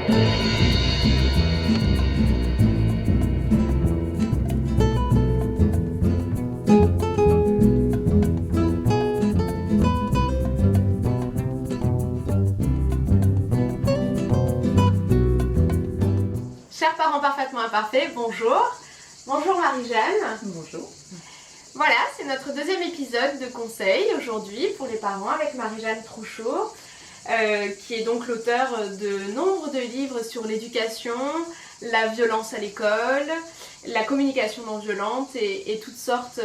Chers parents parfaitement imparfaits, bonjour. Bonjour Marie-Jeanne. Bonjour. Voilà, c'est notre deuxième épisode de conseil aujourd'hui pour les parents avec Marie-Jeanne Trouchot, qui est donc l'auteure de nombre de livres sur l'éducation, la violence à l'école, la communication non violente et toutes sortes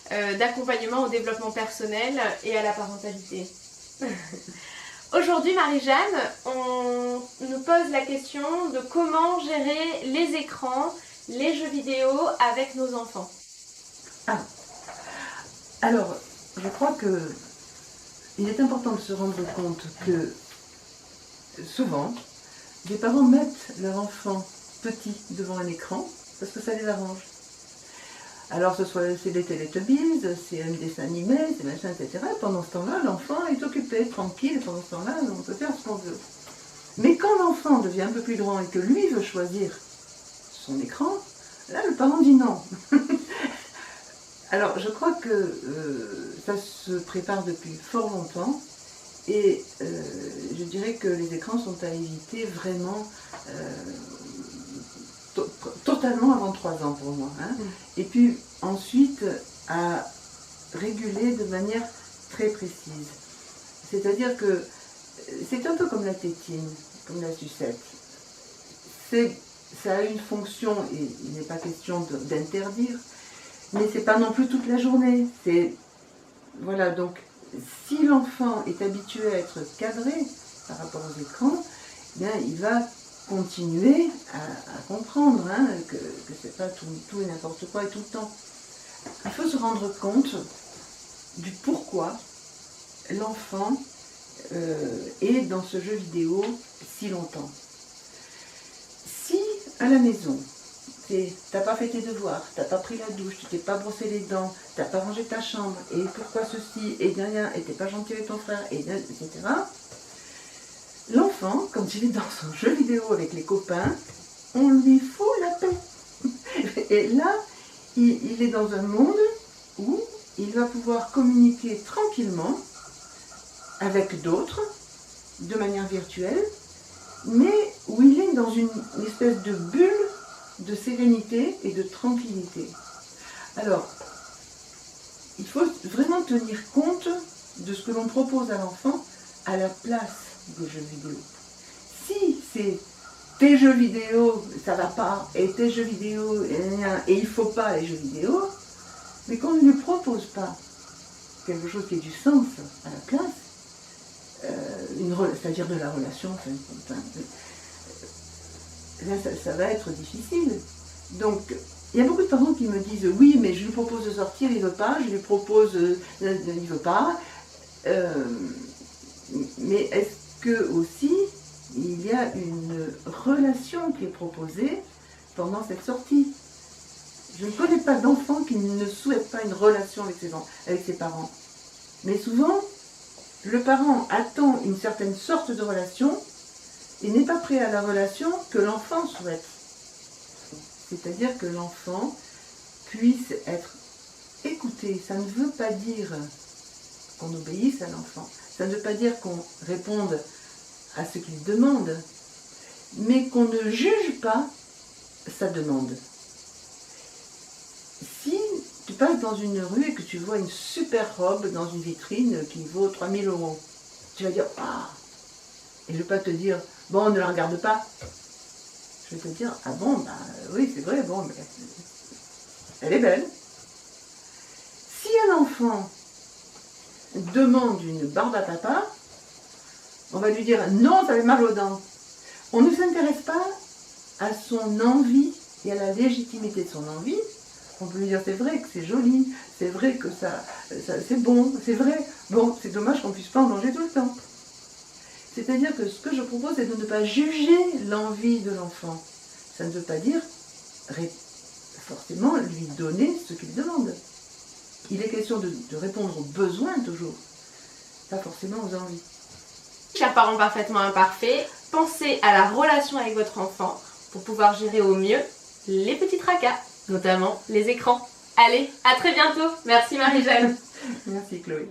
d'accompagnements au développement personnel et à la parentalité. Aujourd'hui, Marie-Jeanne, on nous pose la question de comment gérer les écrans, les jeux vidéo avec nos enfants. Alors, je crois qu'il est important de se rendre compte que souvent, les parents mettent leur enfant petit devant un écran parce que ça les arrange. Alors, c'est des Teletubbies, c'est un dessin animé, c'est machin, etc. Pendant ce temps-là, l'enfant est occupé, tranquille, pendant ce temps-là, on peut faire ce qu'on veut. Mais quand l'enfant devient un peu plus grand et que lui veut choisir son écran, là, le parent dit non. Alors, je crois que ça se prépare depuis fort longtemps et je dirais que les écrans sont à éviter vraiment totalement avant 3 ans pour moi. Hein. Et puis ensuite à réguler de manière très précise. C'est-à-dire que c'est un peu comme la tétine, comme la sucette. Ça a une fonction et il n'est pas question d'interdire, mais c'est pas non plus toute la journée. Voilà, donc si l'enfant est habitué à être cadré par rapport aux écrans, eh bien, il va continuer à comprendre hein, que c'est pas tout et n'importe quoi et tout le temps. Il faut se rendre compte du pourquoi l'enfant est dans ce jeu vidéo si longtemps. Si à la maison, t'as pas fait tes devoirs, t'as pas pris la douche, tu t'es pas brossé les dents, t'as pas rangé ta chambre, et pourquoi ceci, et derrière, et t'es pas gentil avec ton frère, et etc. L'enfant, quand il est dans son jeu vidéo avec les copains, on lui fout la paix. Et là, il est dans un monde où il va pouvoir communiquer tranquillement avec d'autres, de manière virtuelle, mais où il est dans une espèce de bulle de sérénité et de tranquillité. Alors, il faut vraiment tenir compte de ce que l'on propose à l'enfant à la place des jeux vidéo. Si c'est tes jeux vidéo, ça va pas, et tes jeux vidéo, et il faut pas les jeux vidéo, mais qu'on ne lui propose pas quelque chose qui ait du sens à la place, c'est-à-dire de la relation, là ça va être difficile. Donc il y a beaucoup de parents qui me disent oui mais je lui propose de sortir, il veut pas, je lui propose, il veut pas, mais est-ce que aussi il y a une relation qui est proposée pendant cette sortie? Je ne connais pas d'enfant qui ne souhaite pas une relation avec ses parents, mais souvent le parent attend une certaine sorte de relation et n'est pas prêt à la relation que l'enfant souhaite. C'est-à-dire que l'enfant puisse être écouté. Ça ne veut pas dire qu'on obéisse à l'enfant. Ça ne veut pas dire qu'on réponde à ce qu'il demande, mais qu'on ne juge pas sa demande. Si tu passes dans une rue et que tu vois une super robe dans une vitrine qui vaut 3 000 €, tu vas dire « Ah !» Et je ne vais pas te dire « Bon, ne la regarde pas !» Je vais te dire « Ah bon, bah oui, c'est vrai, bon, mais elle est belle. » Si un enfant demande une barbe à papa, on va lui dire « Non, ça fait mal aux dents !» On ne s'intéresse pas à son envie et à la légitimité de son envie. On peut lui dire c'est vrai que c'est joli, c'est vrai que ça c'est bon, c'est vrai. Bon, c'est dommage qu'on ne puisse pas en manger tout le temps. C'est-à-dire que ce que je propose, c'est de ne pas juger l'envie de l'enfant. Ça ne veut pas dire forcément lui donner ce qu'il demande. Il est question de répondre aux besoins toujours, pas forcément aux envies. Chers parents parfaitement imparfaits, pensez à la relation avec votre enfant pour pouvoir gérer au mieux les petits tracas, notamment les écrans. Allez, à très bientôt. Merci Marie-Jeanne. Merci Chloé.